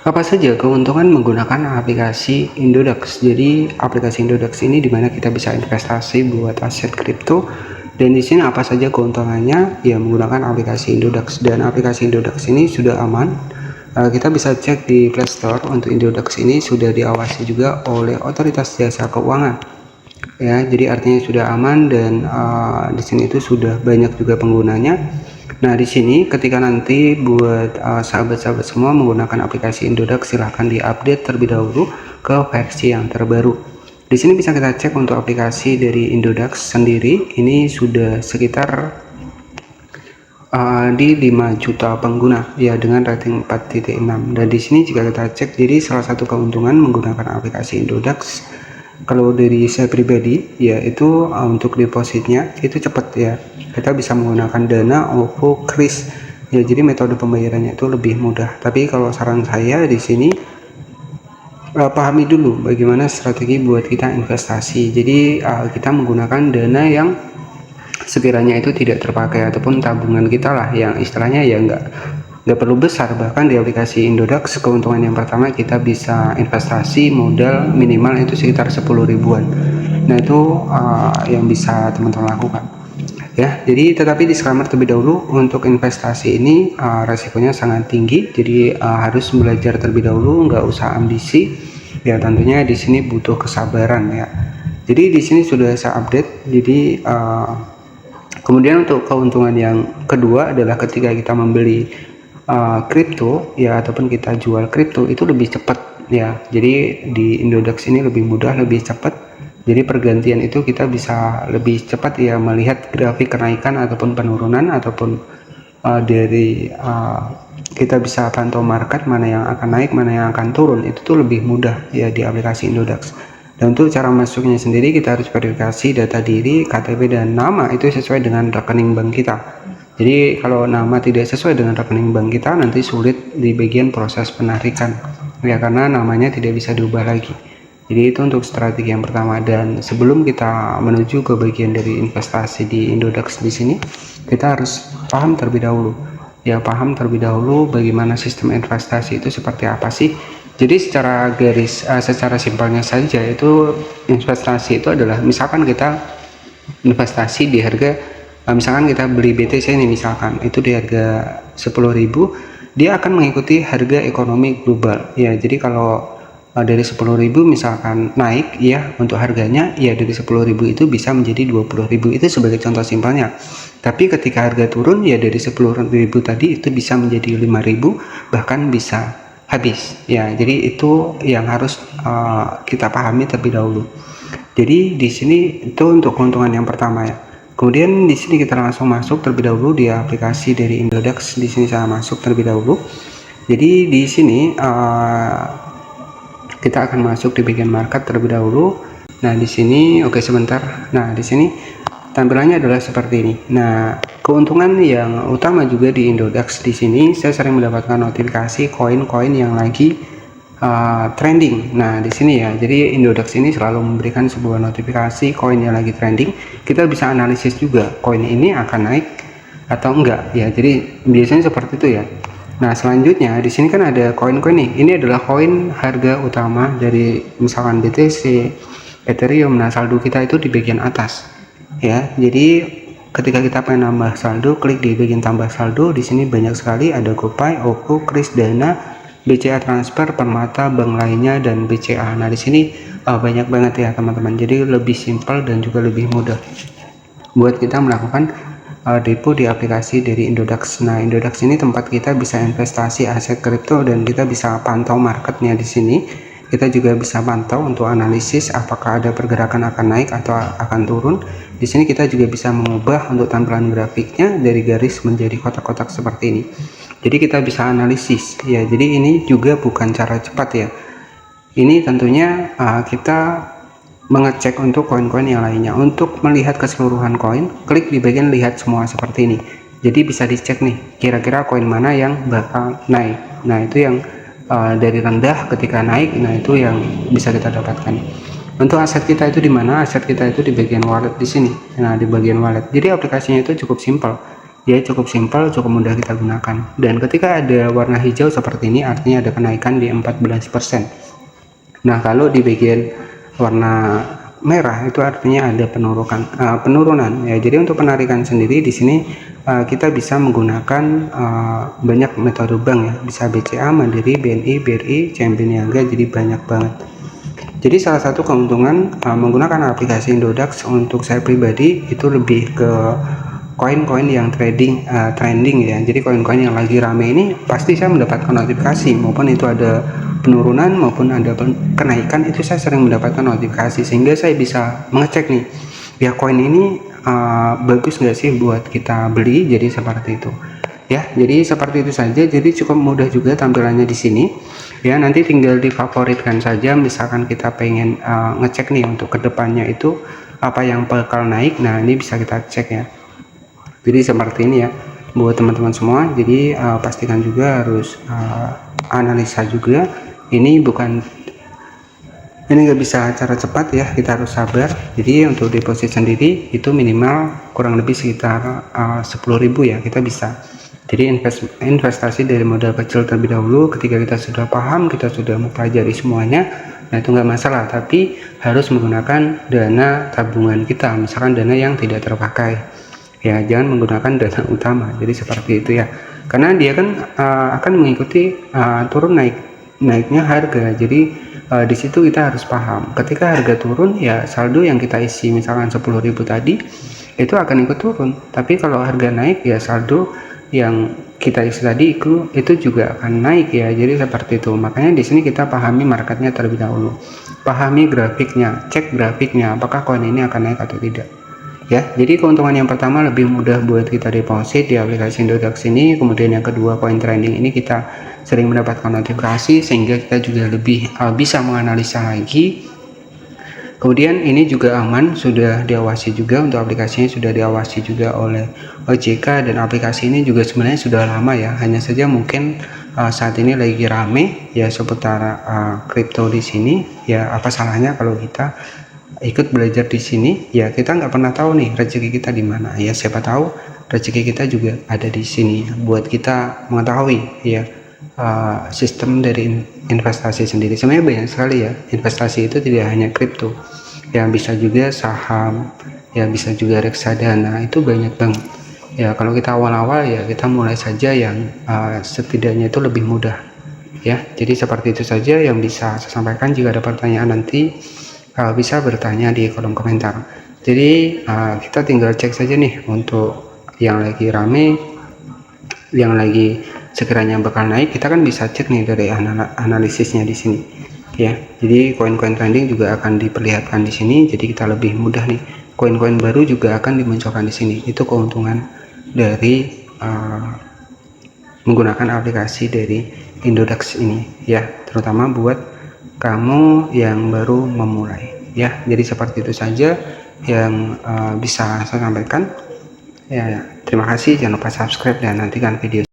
Apa saja keuntungan menggunakan aplikasi Indodax? Jadi aplikasi Indodax ini dimana kita bisa investasi buat aset kripto, dan di sini apa saja keuntungannya ya menggunakan aplikasi Indodax. Dan aplikasi Indodax ini sudah aman. Kita bisa cek di Play Store. Untuk Indodax ini sudah diawasi juga oleh Otoritas Jasa Keuangan. Ya, jadi artinya sudah aman, dan di sini itu sudah banyak juga penggunanya. Nah, di sini ketika nanti buat sahabat-sahabat semua menggunakan aplikasi Indodax, silahkan diupdate terlebih dahulu ke versi yang terbaru. Di sini bisa kita cek untuk aplikasi dari Indodax sendiri, ini sudah sekitar di 5 juta pengguna ya dengan rating 4.6. Dan di sini jika kita cek, jadi salah satu keuntungan menggunakan aplikasi Indodax kalau dari saya pribadi yaitu untuk depositnya itu cepat ya, kita bisa menggunakan Dana, OVO, Kris ya, jadi metode pembayarannya itu lebih mudah. Tapi kalau saran saya di sini pahami dulu bagaimana strategi buat kita investasi. Jadi kita menggunakan dana yang sekiranya itu tidak terpakai ataupun tabungan kita lah, yang istilahnya ya nggak perlu besar. Bahkan di aplikasi Indodax keuntungan yang pertama kita bisa investasi modal minimal itu sekitar 10 ribuan. Nah itu yang bisa teman-teman lakukan ya. Jadi tetapi disclaimer terlebih dahulu, untuk investasi ini resikonya sangat tinggi, jadi harus belajar terlebih dahulu, nggak usah ambisi ya. Tentunya di sini butuh kesabaran ya. Jadi di sini sudah saya update. Jadi kemudian untuk keuntungan yang kedua adalah ketika kita membeli kripto ya ataupun kita jual kripto itu lebih cepat ya. Jadi di Indodax ini lebih mudah, lebih cepat. Jadi pergantian itu kita bisa lebih cepat ya melihat grafik kenaikan ataupun penurunan, ataupun kita bisa pantau market mana yang akan naik, mana yang akan turun. Itu tuh lebih mudah ya di aplikasi Indodax. Dan untuk cara masuknya sendiri kita harus verifikasi data diri, KTP dan nama itu sesuai dengan rekening bank kita. Jadi kalau nama tidak sesuai dengan rekening bank kita, nanti sulit di bagian proses penarikan ya, karena namanya tidak bisa diubah lagi. Jadi itu untuk strategi yang pertama. Dan sebelum kita menuju ke bagian dari investasi di Indodax di sini, kita harus paham terlebih dahulu ya, paham terlebih dahulu bagaimana sistem investasi itu seperti apa sih. Jadi secara simpelnya saja itu investasi itu adalah misalkan kita investasi di harga misalkan kita beli BTC ini, misalkan itu di harga 10.000, dia akan mengikuti harga ekonomi global ya. Jadi kalau dari 10.000 misalkan naik ya untuk harganya ya, dari 10.000 itu bisa menjadi 20.000, itu sebagai contoh simpelnya. Tapi ketika harga turun ya, dari 10.000 tadi itu bisa menjadi 5.000, bahkan bisa habis ya. Jadi itu yang harus kita pahami terlebih dahulu. Jadi di sini itu untuk keuntungan yang pertama ya. Kemudian di sini kita langsung masuk terlebih dahulu di aplikasi dari Indodax. Di sini saya masuk terlebih dahulu. Jadi di sini kita akan masuk di bagian market terlebih dahulu. Nah di sini oke sebentar. Nah di sini tampilannya adalah seperti ini. Nah keuntungan yang utama juga di Indodax di sini, saya sering mendapatkan notifikasi koin-koin yang lagi trending. Nah di sini ya, jadi Indodax ini selalu memberikan sebuah notifikasi koin yang lagi trending. Kita bisa analisis juga koin ini akan naik atau enggak ya. Jadi biasanya seperti itu ya. Nah selanjutnya di sini kan ada koin-koin nih. Ini adalah koin harga utama dari misalkan BTC, Ethereum. Nah saldo kita itu di bagian atas ya. Jadi ketika kita pengen nambah saldo, klik di bagian tambah saldo. Di sini banyak sekali, ada GoPay, OVO, Kris, Dana, BCA Transfer, Permata, bank lainnya, dan BCA. Nah di sini banyak banget ya teman-teman. Jadi lebih simpel dan juga lebih mudah buat kita melakukan depo di aplikasi dari Indodax. Nah Indodax ini tempat kita bisa investasi aset kripto, dan kita bisa pantau marketnya di sini. Kita juga bisa pantau untuk analisis apakah ada pergerakan akan naik atau akan turun. Di sini kita juga bisa mengubah untuk tampilan grafiknya dari garis menjadi kotak-kotak seperti ini. Jadi kita bisa analisis ya. Jadi ini juga bukan cara cepat ya. Ini tentunya kita mengecek untuk koin-koin yang lainnya. Untuk melihat keseluruhan koin, klik di bagian lihat semua seperti ini. Jadi bisa dicek nih, kira-kira koin mana yang bakal naik. Nah itu yang dari rendah ketika naik, nah itu yang bisa kita dapatkan. Untuk aset kita itu di mana? Aset kita itu di bagian wallet di sini. Nah di bagian wallet. Jadi aplikasinya itu cukup simpel. Dia cukup simpel, cukup mudah kita gunakan. Dan ketika ada warna hijau seperti ini artinya ada kenaikan di 14%. Nah, kalau di bagian warna merah itu artinya ada penurunan ya. Jadi untuk penarikan sendiri di sini kita bisa menggunakan banyak metode bank ya, bisa BCA, Mandiri, BNI, BRI, CMB Niaga, jadi banyak banget. Jadi salah satu keuntungan menggunakan aplikasi Indodax untuk saya pribadi itu lebih ke koin-koin yang trending ya. Jadi koin-koin yang lagi rame ini pasti saya mendapatkan notifikasi, maupun itu ada penurunan maupun ada kenaikan, itu saya sering mendapatkan notifikasi, sehingga saya bisa mengecek nih ya koin ini bagus nggak sih buat kita beli. Jadi seperti itu ya. Jadi seperti itu saja. Jadi cukup mudah juga tampilannya di sini ya. Nanti tinggal difavoritkan saja, misalkan kita pengen ngecek nih untuk kedepannya itu apa yang bakal naik. Nah, ini bisa kita cek ya. Jadi seperti ini ya buat teman-teman semua. Jadi pastikan juga harus analisa juga. Ini nggak bisa cara cepat ya, kita harus sabar. Jadi untuk deposit sendiri itu minimal kurang lebih sekitar 10.000 ya, kita bisa. Jadi investasi dari modal kecil terlebih dahulu. Ketika kita sudah paham, kita sudah mempelajari semuanya, nah itu nggak masalah. Tapi harus menggunakan dana tabungan kita, misalkan dana yang tidak terpakai ya, jangan menggunakan dana utama. Jadi seperti itu ya, karena dia kan akan mengikuti turun naiknya harga. Jadi di situ kita harus paham, ketika harga turun ya saldo yang kita isi misalkan 10.000 tadi itu akan ikut turun. Tapi kalau harga naik ya saldo yang kita isi tadi itu juga akan naik ya. Jadi seperti itu. Makanya di sini kita pahami marketnya terlebih dahulu, pahami grafiknya, cek grafiknya apakah koin ini akan naik atau tidak ya. Jadi keuntungan yang pertama lebih mudah buat kita deposit di aplikasi Indodax ini. Kemudian yang kedua, koin trending ini kita sering mendapatkan notifikasi sehingga kita juga lebih bisa menganalisa lagi. Kemudian ini juga aman, sudah diawasi juga, untuk aplikasinya sudah diawasi juga oleh OJK, dan aplikasi ini juga sebenarnya sudah lama ya. Hanya saja mungkin saat ini lagi rame ya seputar kripto di sini ya. Apa salahnya kalau kita ikut belajar di sini ya? Kita nggak pernah tahu nih rezeki kita di mana ya. Siapa tahu rezeki kita juga ada di sini buat kita mengetahui ya sistem dari investasi sendiri. Sebenarnya banyak sekali ya investasi itu, tidak hanya kripto ya, bisa juga saham ya, bisa juga reksadana, itu banyak banget ya. Kalau kita awal-awal ya kita mulai saja yang setidaknya itu lebih mudah ya. Jadi seperti itu saja yang bisa saya sampaikan. Jika ada pertanyaan nanti bisa bertanya di kolom komentar. Jadi kita tinggal cek saja nih untuk yang lagi rame, yang lagi sekiranya bakal naik, kita kan bisa cek nih dari analisisnya di sini ya. Jadi koin-koin trending juga akan diperlihatkan di sini, jadi kita lebih mudah nih. Koin-koin baru juga akan dimunculkan di sini. Itu keuntungan dari menggunakan aplikasi dari Indodax ini ya, terutama buat kamu yang baru memulai ya. Jadi seperti itu saja yang bisa saya sampaikan ya. Terima kasih, jangan lupa subscribe dan nantikan video